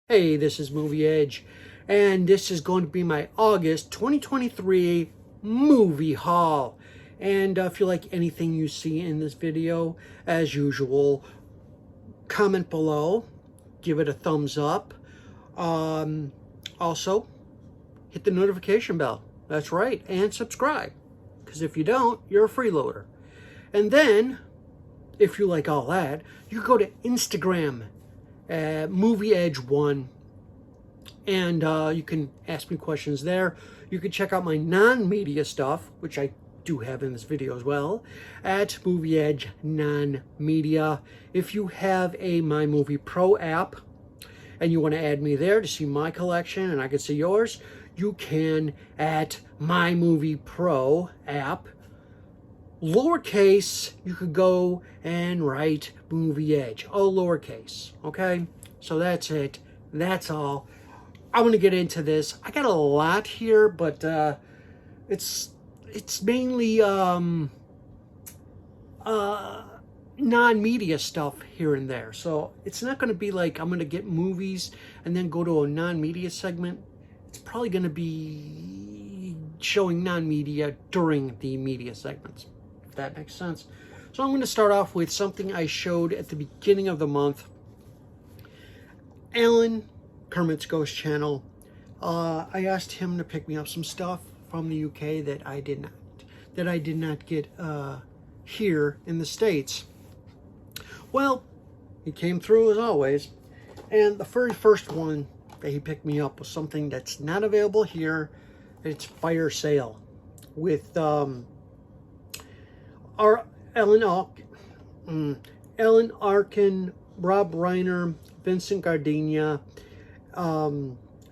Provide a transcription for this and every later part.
Hey, this is Movie Edge, and this is going to be my August 2023 movie haul. And if you like anything you see in this video, as usual, comment below, give it a thumbs up. Also, hit the notification bell. That's right, and subscribe, because if you don't, you're a freeloader. And then, if you like all that, you go to Instagram, movieedge1, and you can ask me questions there. You can check out my non-media stuff, which I do have in this video as well, at movieedge non-media. If you have a My Movie Pro app and you want to add me there to see my collection and I can see yours, you can at My Movie Pro app, lowercase, you could go and write Movie Edge, all lowercase. Okay, so that's it. That's all. I'm gonna get into this. I got a lot here, but it's mainly non-media stuff here and there. So it's not gonna be like I'm gonna get movies and then go to a non-media segment. It's probably gonna be showing non-media during the media segments, if that makes sense. So I'm going to start off with something I showed at the beginning of the month. Alan, Kermit's Ghost Channel. I asked him to pick me up some stuff from the UK that I did not get here in the States. Well, he came through as always, and the very first one that he picked me up was something that's not available here. It's Fire Sale with Alan Arkin, Rob Reiner, Vincent Gardenia,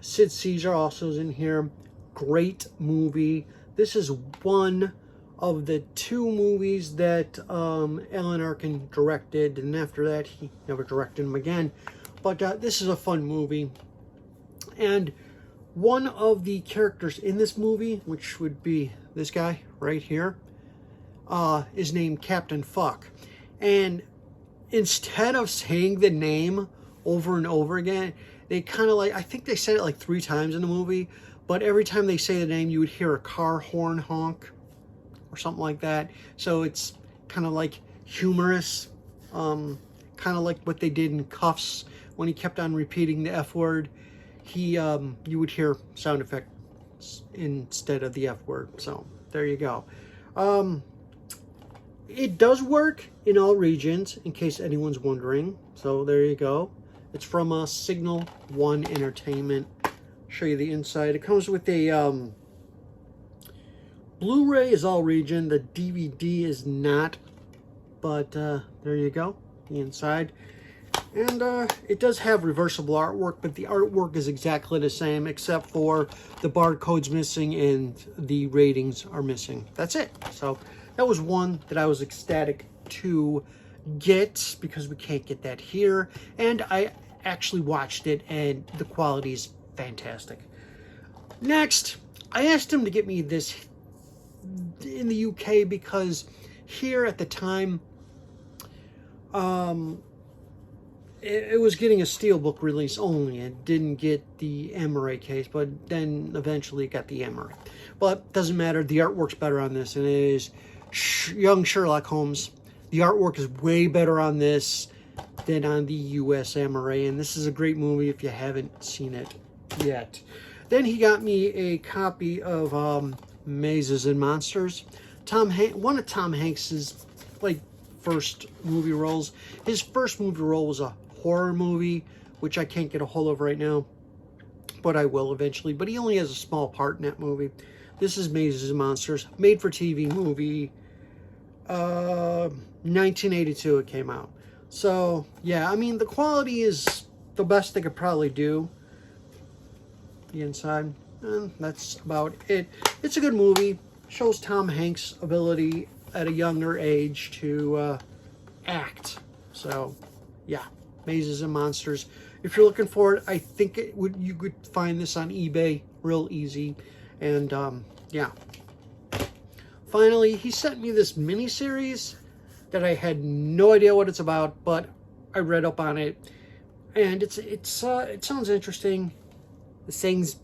Sid Caesar also is in here. Great movie. This is one of the two movies that Alan Arkin directed, and after that he never directed them again. But this is a fun movie. And one of the characters in this movie, which would be this guy right here, is named Captain Fuck. And instead of saying the name over and over again, they kind of like, I think they said it like 3 times in the movie, but every time they say the name, you would hear a car horn honk or something like that. So it's kind of like humorous, kind of like what they did in Cuffs when he kept on repeating the F word. You would hear sound effects instead of the F word. So there you go. It does work in all regions, in case anyone's wondering. So there you go. It's from Signal One Entertainment. Show you the inside. It comes with a Blu-ray is all region. The DVD is not. But there you go. The inside. And it does have reversible artwork, but the artwork is exactly the same, except for the barcode's missing and the ratings are missing. That's it. So that was one that I was ecstatic to get, because we can't get that here. And I actually watched it, and the quality is fantastic. Next, I asked him to get me this in the UK, because here at the time, it was getting a steelbook release only. It didn't get the Emery case, but then eventually it got the Emery. But doesn't matter. The artwork's better on this, and it is young Sherlock Holmes. The artwork is way better on this than on the US Emery, and this is a great movie if you haven't seen it yet. Then he got me a copy of Mazes and Monsters. One of Tom Hanks's first movie roles. His first movie role was a horror movie, which I can't get a hold of right now, but I will eventually. But he only has a small part in that movie. This is Mazes and Monsters, made for TV movie. 1982 it came out. So yeah, I mean, the quality is the best they could probably do. The inside, and that's about it. It's a good movie. Shows Tom Hanks' ability at a younger age to act. So yeah, Mazes and Monsters. If you're looking for it, I think you could find this on eBay real easy. And yeah. Finally, he sent me this miniseries that I had no idea what it's about, but I read up on it, and it sounds interesting. The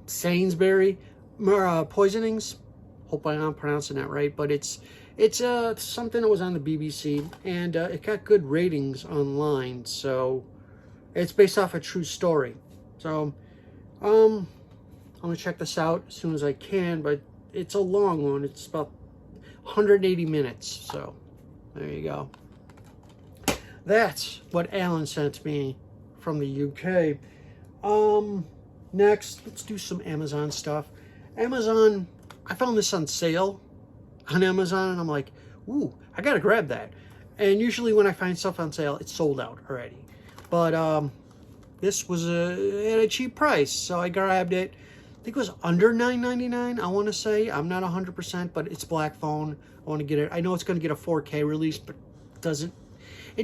Sainsbury poisonings. Hope I'm not pronouncing that right, but it's something that was on the BBC, and it got good ratings online. So it's based off a true story. So I'm gonna check this out as soon as I can, but it's a long one. It's about 180 minutes. So there you go. That's what Alan sent me from the UK. Next, let's do some Amazon stuff. Amazon, I found this on sale on Amazon, and I'm like, ooh, I gotta grab that. And usually when I find stuff on sale, it's sold out already. But this was at a cheap price, so I grabbed it. I think it was under $9.99, I want to say. I'm not 100%, but it's black phone. I want to get it. I know it's going to get a 4K release, but it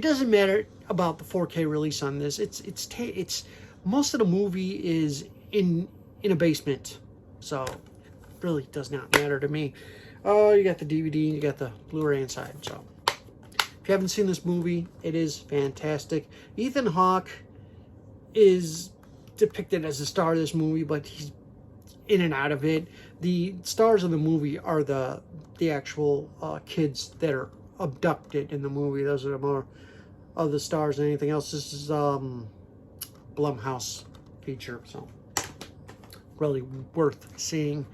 doesn't matter about the 4K release on this. It's most of the movie is in a basement, so it really does not matter to me. Oh, you got the DVD, you got the Blu-ray inside. So if you haven't seen this movie, it is fantastic. Ethan Hawke is depicted as the star of this movie, but he's in and out of it. The stars of the movie are the actual kids that are abducted in the movie. Those are more of the stars than anything else. This is Blumhouse feature, so really worth seeing.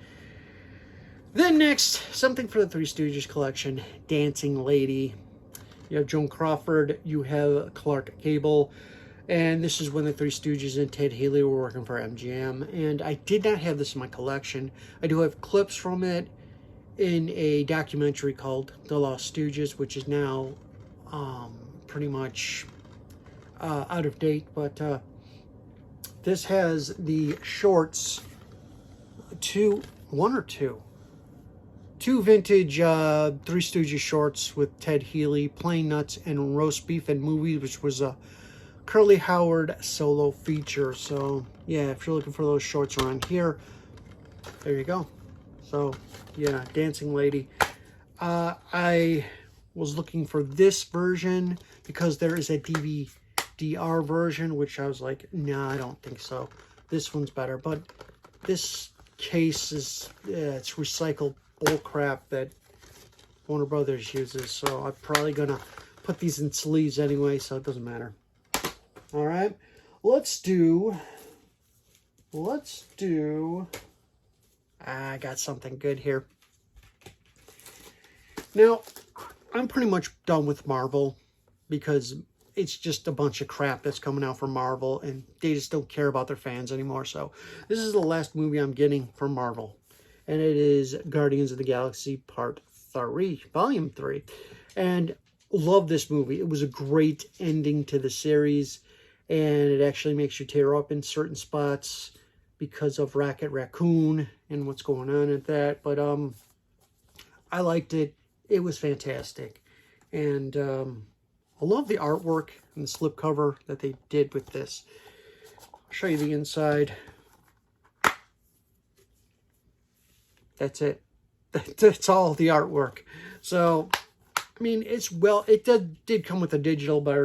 Then next, something for the Three Stooges collection, Dancing Lady. You have Joan Crawford, you have Clark Gable, and this is when the Three Stooges and Ted Haley were working for MGM, and I did not have this in my collection. I do have clips from it in a documentary called The Lost Stooges, which is now pretty much out of date, but this has the shorts, two vintage Three Stooges shorts with Ted Healy, Plain Nuts and Roast Beef and Movies, which was a Curly Howard solo feature. So yeah, if you're looking for those shorts around here, there you go. So yeah, Dancing Lady. I was looking for this version because there is a DVD-R version, which I was like, nah, I don't think so. This one's better, but this case is, it's recycled bull crap that Warner Brothers uses, so I'm probably gonna put these in sleeves anyway, so it doesn't matter. All right, let's do, I got something good here. Now, I'm pretty much done with Marvel because it's just a bunch of crap that's coming out from Marvel, and they just don't care about their fans anymore. So this is the last movie I'm getting from Marvel, and it is Guardians of the Galaxy Part 3, Volume 3. And love this movie. It was a great ending to the series, and it actually makes you tear up in certain spots because of Rocket Raccoon and what's going on at that. But I liked it. It was fantastic. And I love the artwork and the slipcover that they did with this. I'll show you the inside. That's it. That's all the artwork. So, I mean, it did come with a digital, but I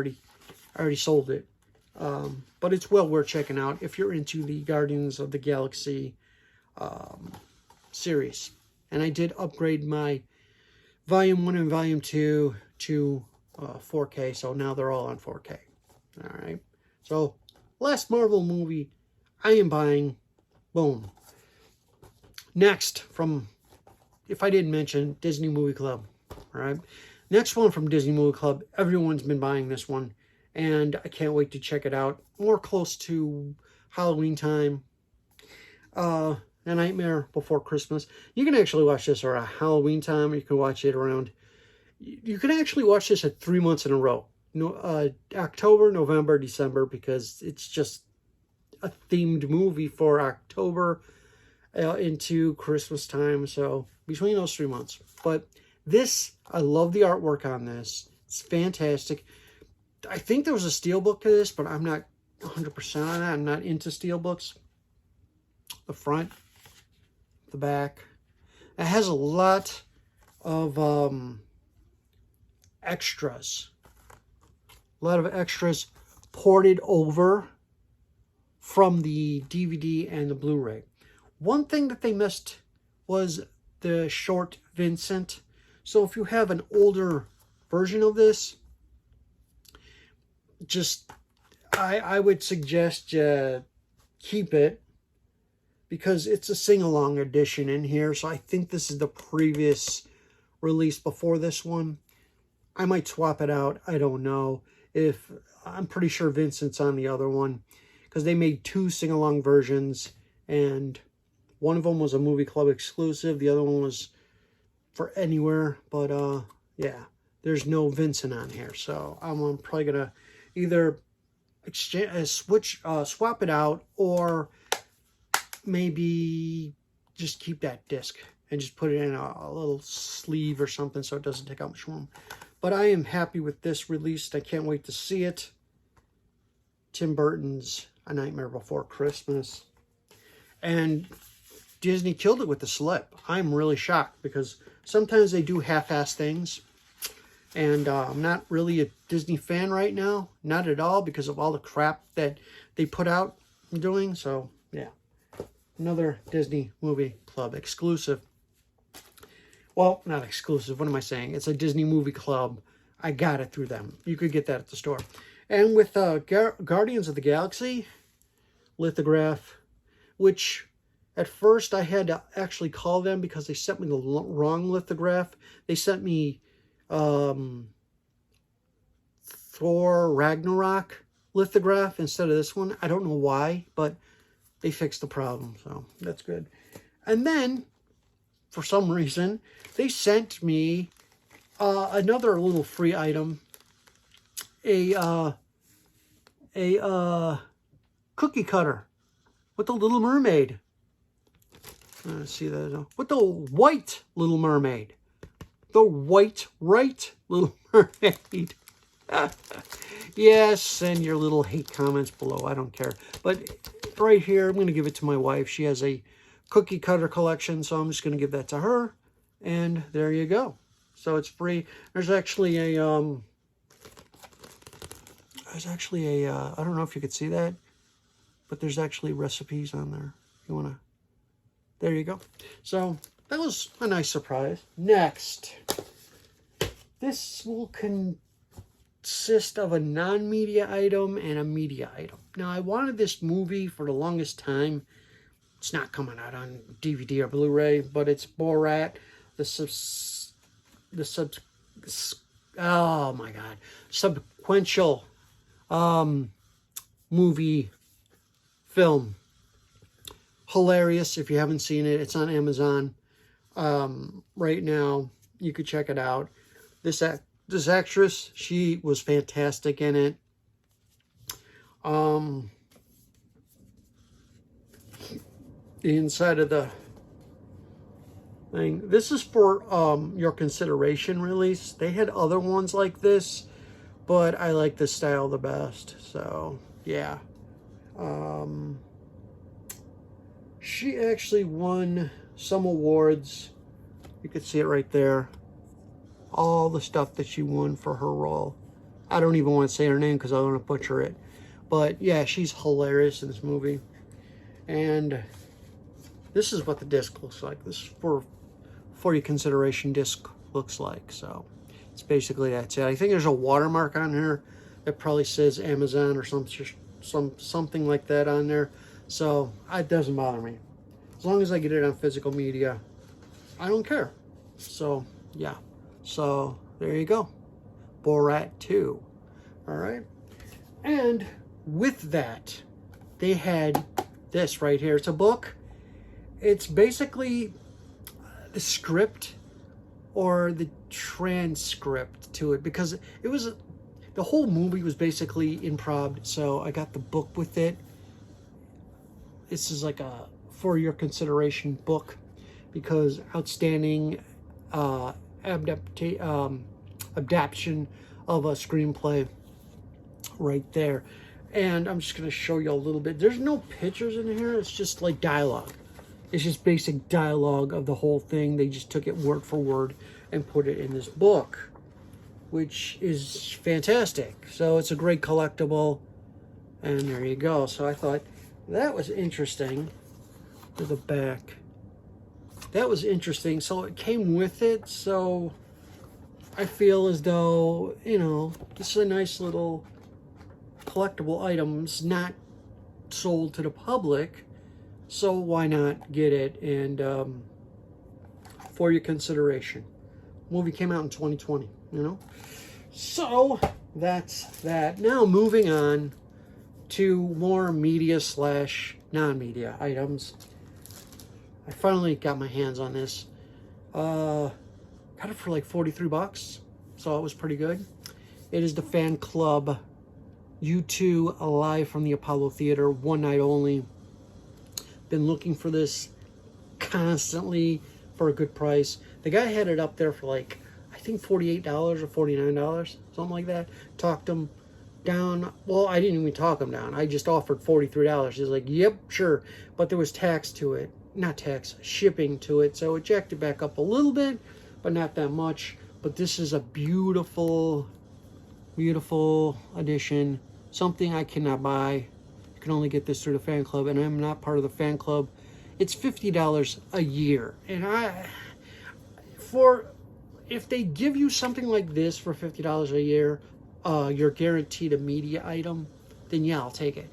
already sold it. But it's well worth checking out if you're into the Guardians of the Galaxy series. And I did upgrade my Volume 1 and Volume 2 to 4K, so now they're all on 4K. All right. So, last Marvel movie I am buying. Boom. Next, from, if I didn't mention, Disney Movie Club. All right. Next one from Disney Movie Club. Everyone's been buying this one, and I can't wait to check it out. More close to Halloween time. A Nightmare Before Christmas. You can actually watch this around Halloween time, or you can watch it around... You can actually watch this at 3 months in a row. October, November, December, because it's just a themed movie for October into Christmas time. So between those 3 months. But this, I love the artwork on this. It's fantastic. I think there was a steelbook to this, but I'm not 100% on that. I'm not into steelbooks. The front, the back. It has a lot of extras. A lot of extras ported over from the DVD and the Blu-ray. One thing that they missed was the short Vincent. So if you have an older version of this, just I would suggest keep it, because it's a sing-along edition in here. So I think this is the previous release before this one. I might swap it out. I don't know. I'm pretty sure Vincent's on the other one, because they made 2 sing-along versions, and one of them was a movie club exclusive. The other one was for anywhere. But yeah, there's no Vincent on here. So I'm probably going to either swap it out, or maybe just keep that disc and just put it in a little sleeve or something so it doesn't take up much room. But I am happy with this release. I can't wait to see it. Tim Burton's A Nightmare Before Christmas. And Disney killed it with the slip. I'm really shocked, because sometimes they do half-ass things. And I'm not really a Disney fan right now. Not at all, because of all the crap that they put out doing. So, yeah. Another Disney Movie Club exclusive. Well, not exclusive. What am I saying? It's a Disney Movie Club. I got it through them. You could get that at the store. And with Guardians of the Galaxy lithograph, which at first I had to actually call them because they sent me the wrong lithograph. They sent me Thor Ragnarok lithograph instead of this one. I don't know why, but they fixed the problem, so that's good. And then, for some reason, they sent me another little free item, a cookie cutter with the Little Mermaid. See that? With the white Little Mermaid. The white, right Little Mermaid. Yes, send your little hate comments below. I don't care. But right here, I'm going to give it to my wife. She has a cookie cutter collection, so I'm just going to give that to her. And there you go. So it's free. There's actually a, I don't know if you could see that, but there's actually recipes on there. You want to, there you go. So that was a nice surprise. Next, this will consist of a non-media item and a media item. Now, I wanted this movie for the longest time. It's not coming out on DVD or Blu-ray, but it's Borat, subsequential movie film. Hilarious. If you haven't seen it, it's on Amazon right now. You could check it out. This actress, she was fantastic in it. The inside of the thing. This is for your consideration release. They had other ones like this, but I like this style the best. So yeah. She actually won some awards. You can see it right there. All the stuff that she won for her role. I don't even want to say her name because I don't want to butcher it. But yeah, she's hilarious in this movie. And this is what the disc looks like. This is for your consideration disc looks like. So it's basically that's it. I think there's a watermark on here that probably says Amazon or something like that on there. So it doesn't bother me. As long as I get it on physical media, I don't care. So yeah. So there you go. Borat 2. All right. And with that, they had this right here. It's a book. It's basically the script or the transcript to it, because it was the whole movie was basically improv. So I got the book with it. This is like a for your consideration book, because outstanding adaptation of a screenplay right there. And I'm just going to show you a little bit. There's no pictures in here. It's just like dialogue. It's just basic dialogue of the whole thing. They just took it word for word and put it in this book. which is fantastic. So it's a great collectible, and there you go. So I thought that was interesting. To the back, that was interesting. So it came with it, so I feel as though, you know, this is a nice little collectible item. It's not sold to the public, so why not get it? And for your consideration. Movie came out in 2020, you know. So that's that. Now moving on to more media slash non-media items. I finally got my hands on this. Got it for like 43 bucks, so it was pretty good. It is the fan club U2 Live from the Apollo Theater, one night only. Been looking for this constantly for a good price. The guy had it up there for like, I think $48 or $49, something like that. Talked him down. Well, I didn't even talk him down. I just offered $43. He's like, yep, sure. But there was tax to it. Not tax, shipping to it. So it jacked it back up a little bit, but not that much. But this is a beautiful, beautiful edition. Something I cannot buy. You can only get this through the fan club, and I'm not part of the fan club. It's $50 a year. And if they give you something like this for $50 a year, you're guaranteed a media item, then yeah, I'll take it.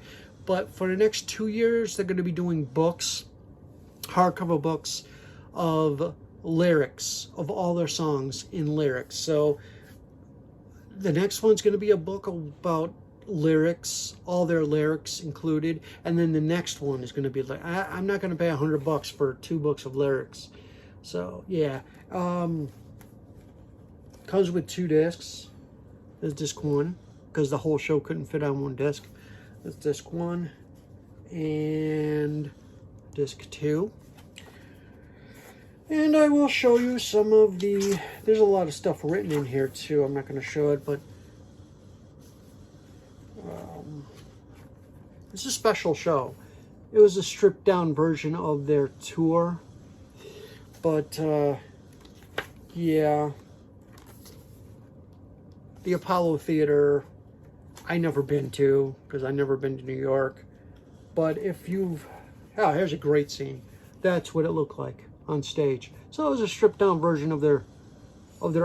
But for the next 2 years, they're going to be doing books, hardcover books of lyrics of all their songs in lyrics. So the next one's going to be a book about lyrics, all their lyrics included, and then the next one is going to be like, I'm not going to pay $100 for 2 books of lyrics. So yeah, comes with 2 discs. There's disc 1 because the whole show couldn't fit on 1 disc. There's disc 1 and disc 2. And I will show you some of the, there's a lot of stuff written in here too. I'm not going to show it, but it's a special show. It was a stripped down version of their tour. But yeah, the Apollo Theater, I never been to because I never been to New York. But if you've, oh, here's a great scene. That's what it looked like on stage. So it was a stripped down version of their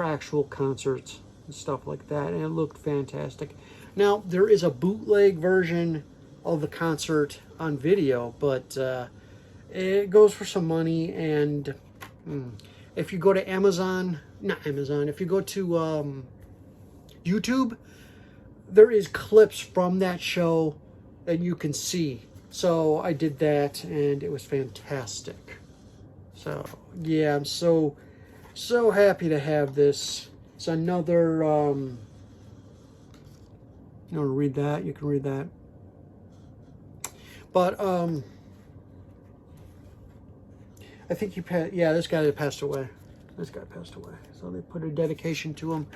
actual concerts and stuff like that, and it looked fantastic. Now there is a bootleg version of the concert on video, but it goes for some money. And if you go to if you go to YouTube, there is clips from that show that you can see. So I did that, and it was fantastic. So yeah, I'm so happy to have this. It's another, you want to read that? You can read that. But I think this guy passed away. This guy passed away. So they put a dedication to him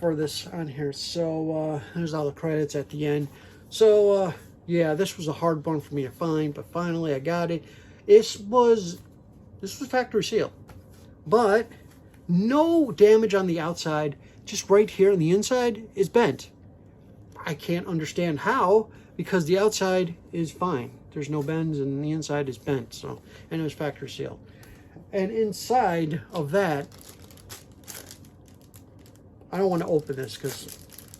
for this on here. So there's all the credits at the end. So yeah, this was a hard one for me to find, but finally I got it. This was factory sealed, but no damage on the outside. Just right here on the inside is bent. I can't understand how, because the outside is fine. There's no bends, and the inside is bent. So, and it was factory sealed. And inside of that, I don't want to open this because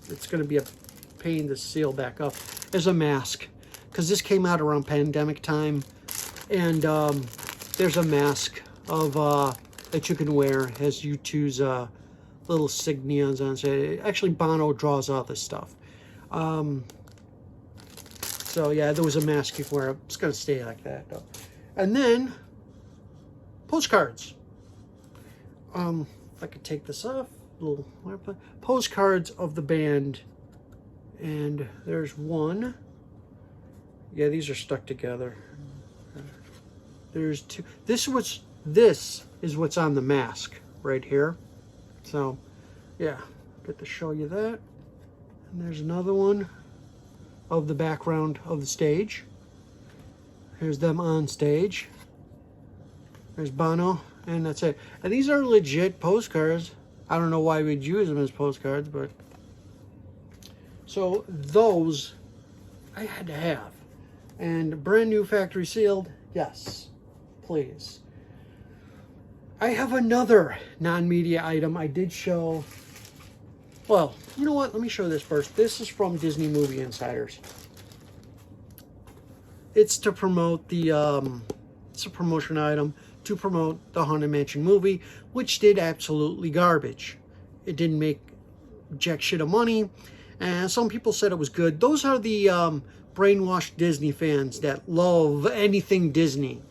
it's going to be a pain to seal back up. There's a mask, because this came out around pandemic time, and there's a mask of that you can wear. It has U2's little signions on it. Actually, Bono draws all this stuff. So yeah, there was a mask you can wear. It's gonna stay like that though. And then postcards. If I could take this off, little postcards of the band. And there's one. Yeah, these are stuck together. There's 2. This is what's on the mask right here. So yeah, get to show you that. And there's another one of the background of the stage. Here's them on stage. There's Bono, and that's it. And these are legit postcards. I don't know why we'd use them as postcards, but... So those I had to have. And brand new factory sealed, yes, please. I have another non-media item I did show. Well, you know what? Let me show this first. This is from Disney Movie Insiders. It's to promote the, it's a promotion item to promote the Haunted Mansion movie, which did absolutely garbage. It didn't make jack shit of money, and some people said it was good. Those are the brainwashed Disney fans that love anything Disney.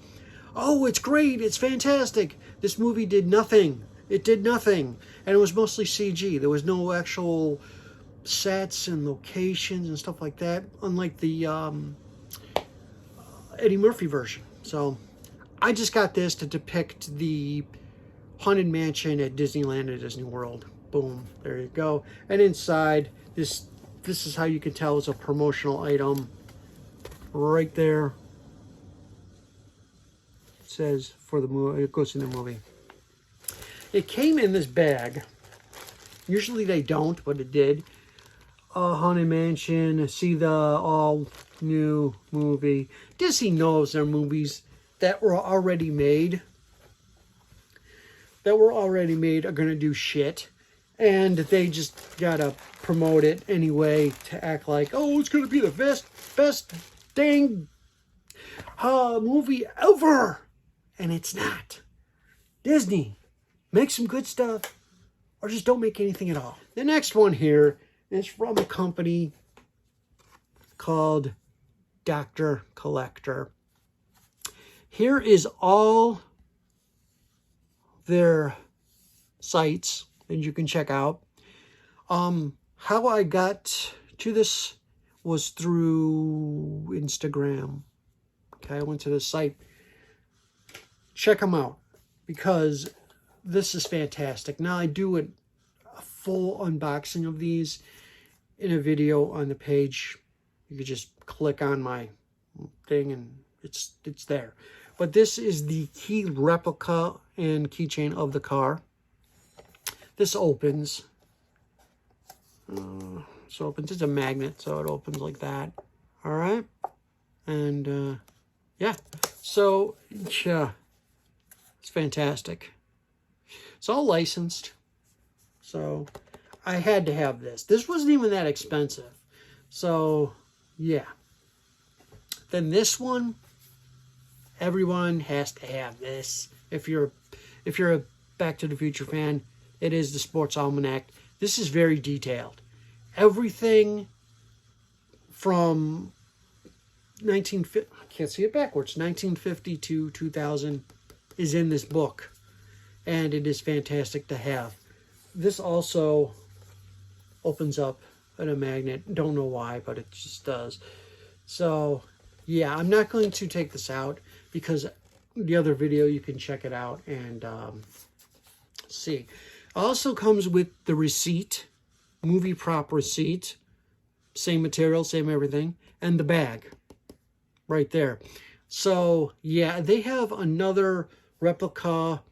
Oh, it's great, it's fantastic. This movie did nothing. It did nothing. And it was mostly CG. There was no actual sets and locations and stuff like that, unlike the Eddie Murphy version. So I just got this to depict the Haunted Mansion at Disneyland at Disney World. Boom, there you go. And inside, this is how you can tell it's a promotional item. Right there. It says for the movie, it goes in the movie. It came in this bag. Usually they don't, but it did. Haunted Mansion, see the all new movie. Disney knows their movies that were already made. Are going to do shit. And they just gotta promote it anyway to act like, oh, it's going to be the best dang movie ever. And it's not. Disney, make some good stuff or just don't make anything at all. The next one here is from a company called Dr. Collector. Here is all their sites that you can check out. How I got to this was through Instagram. Okay, I went to the site. Check them out because this is fantastic. Now I do a full unboxing of these in a video on the page. You could just click on my thing and it's there. But this is the key replica and keychain of the car. This opens. It's a magnet, so it opens like that. All right. And yeah. So yeah, it's fantastic. It's all licensed. So I had to have this. This wasn't even that expensive. So yeah. Then this one, everyone has to have this. If you're a Back to the Future fan, it is the Sports Almanac. This is very detailed. Everything from 1950 to 2000 is in this book. And it is fantastic to have. This also opens up in a magnet. Don't know why, but it just does. So, yeah, I'm not going to take this out because the other video, you can check it out and see. Also comes with the receipt, movie prop receipt, same material, same everything, and the bag right there. So, yeah, they have another replica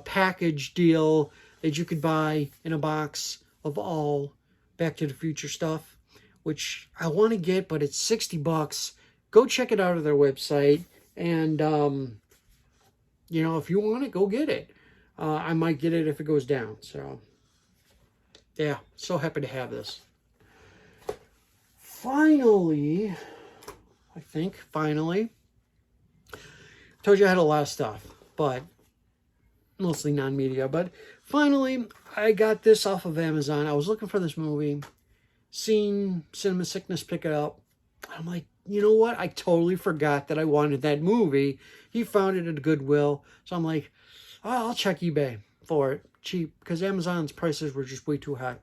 package deal that you could buy in a box of all Back to the Future stuff, which I want to get, but it's $60. Go check it out at their website, and you know, if you want it, go get it. I might get it if it goes down. So yeah, so happy to have this. Finally, told you I had a lot of stuff, but mostly non-media. But finally, I got this off of Amazon. I was looking for this movie, seen Cinema Sickness pick it up. I'm like, you know what? I totally forgot that I wanted that movie. He found it at Goodwill. So I'm like, oh, I'll check eBay for it. Cheap. Because Amazon's prices were just way too high.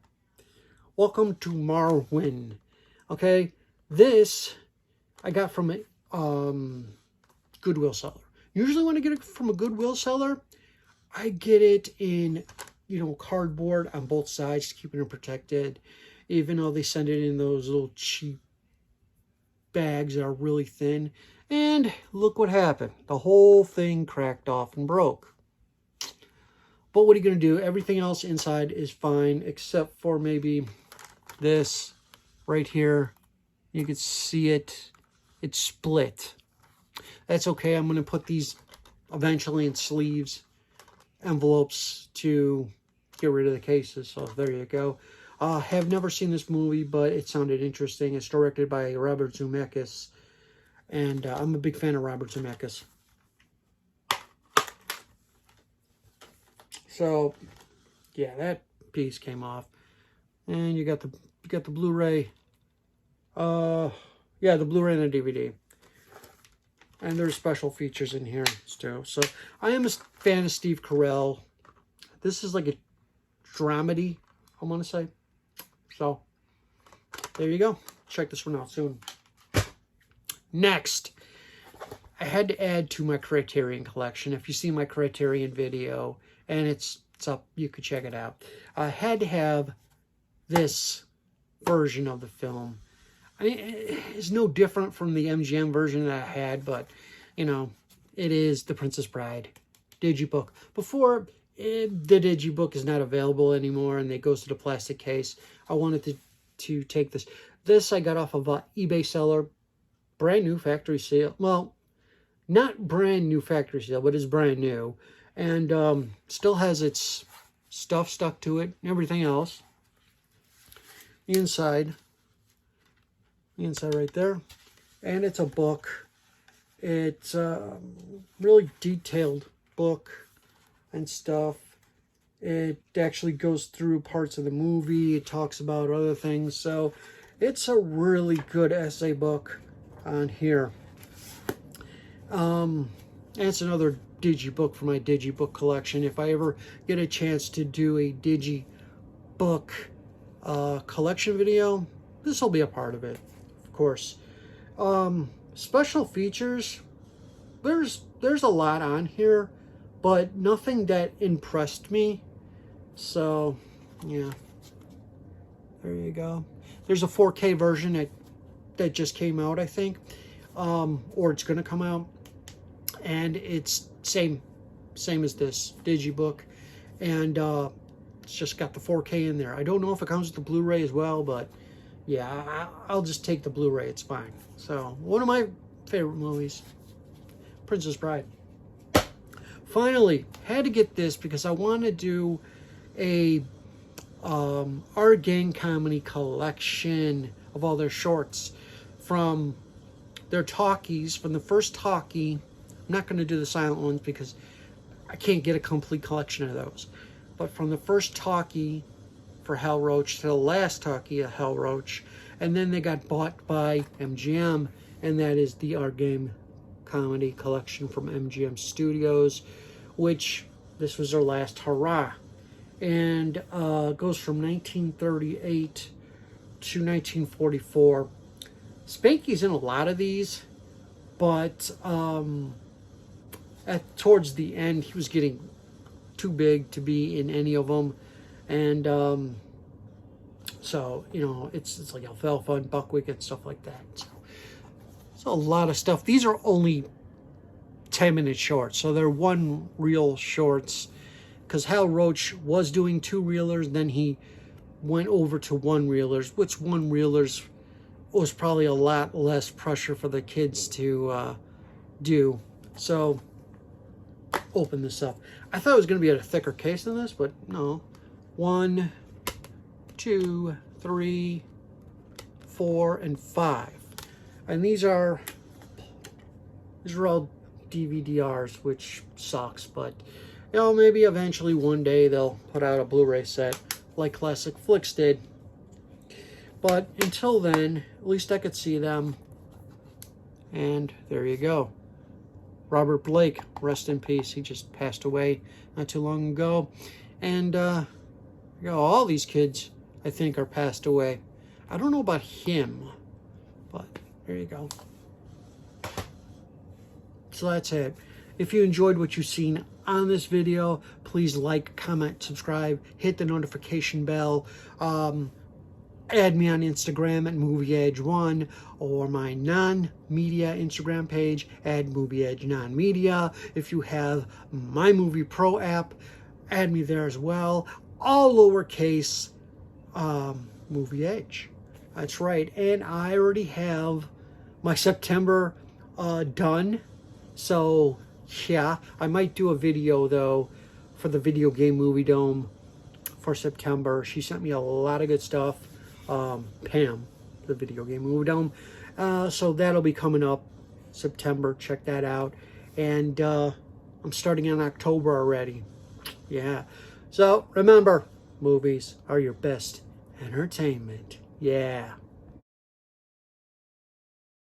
Welcome to Marwin. Okay? This I got from a Goodwill seller. Usually when I get it from a Goodwill seller, I get it in, you know, cardboard on both sides to keep it protected. Even though they send it in those little cheap bags that are really thin. And look what happened. The whole thing cracked off and broke. But what are you going to do? Everything else inside is fine, except for maybe this right here. You can see it. It's split. That's okay. I'm going to put these eventually in sleeves, envelopes to get rid of the cases. So there you go. Have never seen this movie, but it sounded interesting. It's directed by Robert Zemeckis, and I'm a big fan of Robert Zemeckis. So, yeah, that piece came off, and you got the Blu-ray. Yeah, the Blu-ray and the DVD, and there's special features in here too. So, I am a fan of Steve Carell. This is like a dramedy, I want to say. So, there you go. Check this one out soon. Next, I had to add to my Criterion collection. If you see my Criterion video, and it's up, you could check it out. I had to have this version of the film. I mean, it's no different from the MGM version that I had, but, you know, it is The Princess Bride digibook. Before, the digibook is not available anymore, and it goes to the plastic case. I wanted to take this. This I got off of an eBay seller, brand new factory sale. Well, not brand new factory sale, but it's brand new. And still has its stuff stuck to it and everything else. The inside right there. And it's a book. It's a really detailed book and stuff. It actually goes through parts of the movie. It talks about other things. So it's a really good essay book on here. And it's another digibook for my digibook collection. If I ever get a chance to do a digibook collection video, this will be a part of it, of course. Special features, there's a lot on here, but nothing that impressed me. So, yeah, there you go. There's a 4K version that just came out, I think, or it's going to come out, and it's same as this digibook, and it's just got the 4K in there. I don't know if it comes with the Blu-ray as well, but yeah, I'll just take the Blu-ray. It's fine. So, one of my favorite movies, Princess Bride. Finally, had to get this because I want to do a Our Gang comedy collection of all their shorts from their talkies, from the first talkie. I'm not going to do the silent ones because I can't get a complete collection of those. But from the first talkie for Hal Roach to the last talkie of Hal Roach, and then they got bought by MGM, and that is the Our Gang comedy collection from MGM Studios, which this was their last hurrah. And goes from 1938 to 1944. Spanky's in a lot of these, but towards the end, he was getting too big to be in any of them. And so, you know, it's like Alfalfa and Buckwheat and stuff like that. So a lot of stuff. These are only 10-minute shorts, so they're one-reel shorts, because Hal Roach was doing two-reelers, then he went over to one-reelers, which one-reelers was probably a lot less pressure for the kids to do. So, open this up. I thought it was going to be a thicker case than this, but no. 1, 2, 3, 4, and 5. And these are all DVDRs, which sucks, but you know, maybe eventually one day they'll put out a Blu-ray set like Classic Flicks did. But until then, at least I could see them. And there you go. Robert Blake, rest in peace. He just passed away not too long ago. And you know, all these kids, I think, are passed away. I don't know about him, but there you go. So that's it. If you enjoyed what you've seen on this video, please like, comment, subscribe, hit the notification bell. Add me on Instagram at movieedge1, or my non-media Instagram page at movieedgenonmedia. If you have my Movie Pro app, add me there as well. All lowercase, Movie Edge. That's right. And I already have my September done. So, yeah, I might do a video, though, for the Video Game Movie Dome for September. She sent me a lot of good stuff. Pam, the Video Game Movie Dome. So that'll be coming up September. Check that out. And I'm starting in October already. Yeah. So remember, movies are your best entertainment. Yeah.